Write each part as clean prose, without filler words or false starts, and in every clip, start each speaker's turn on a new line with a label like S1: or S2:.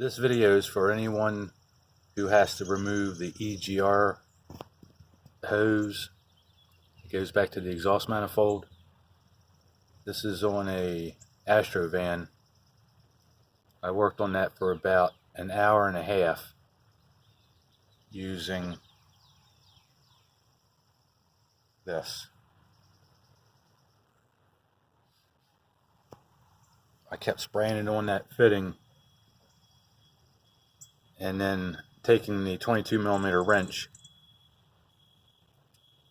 S1: This video is for anyone who has to remove the EGR hose. It goes back to the exhaust manifold. This is on a Astro van. I worked on that for about an hour and a half using this. I kept spraying it on that fitting and then taking the 22mm wrench,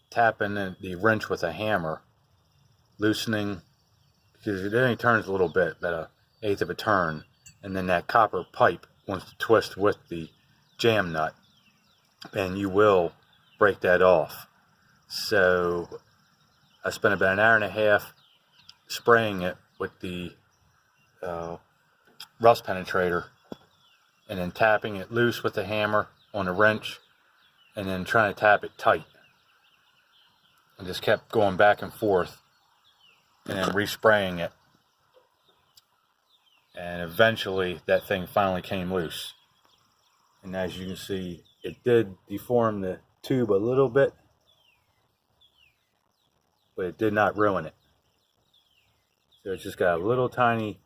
S1: tapping the wrench with a hammer, loosening, because it only turns a little bit, about 1/8 of a turn, and then that copper pipe wants to twist with the jam nut, and you will break that off. So I spent about an hour and a half spraying it with the rust penetrator, and then tapping it loose with the hammer on the wrench, and then trying to tap it tight, and just kept going back and forth, and then respraying it, and eventually that thing finally came loose. And as you can see, it did deform the tube a little bit, but it did not ruin it. So it's just got a little tiny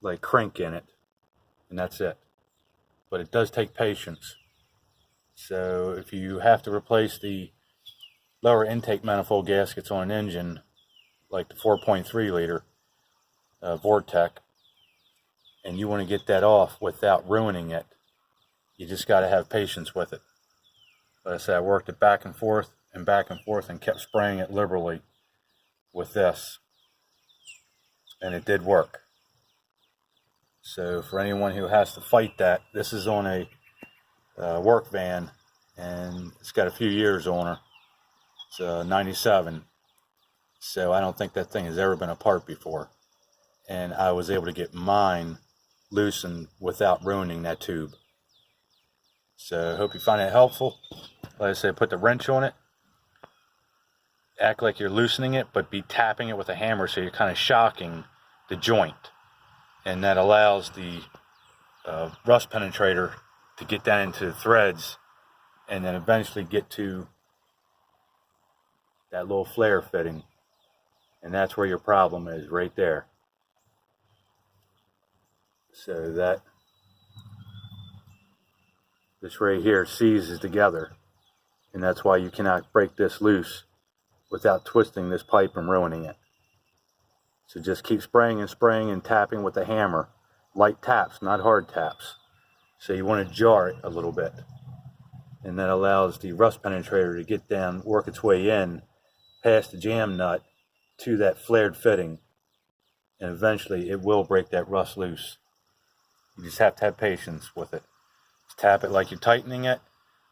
S1: like crink in it, and that's it. But it does take patience. So if you have to replace the lower intake manifold gaskets on an engine, like the 4.3 liter Vortec, and you want to get that off without ruining it, you just got to have patience with it. Like I said, I worked it back and forth and kept spraying it liberally with this, and it did work. So for anyone who has to fight that, this is on a work van, and it's got a few years on her. It's 97, so I don't think that thing has ever been apart before. And I was able to get mine loosened without ruining that tube. So I hope you find it helpful. Like I said, put the wrench on it. Act like you're loosening it, but be tapping it with a hammer, so you're kind of shocking the joint. And that allows the rust penetrator to get down into the threads, and then eventually get to that little flare fitting. And that's where your problem is, right there. So that this right here seizes together, and that's why you cannot break this loose without twisting this pipe and ruining it. So just keep spraying and tapping with the hammer. Light taps, not hard taps. So you want to jar it a little bit. And that allows the rust penetrator to get down, work its way in, past the jam nut to that flared fitting. And eventually it will break that rust loose. You just have to have patience with it. Just tap it like you're tightening it,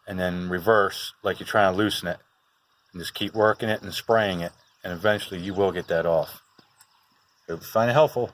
S1: and then reverse like you're trying to loosen it. And just keep working it and spraying it, and eventually you will get that off. Hope you find it helpful.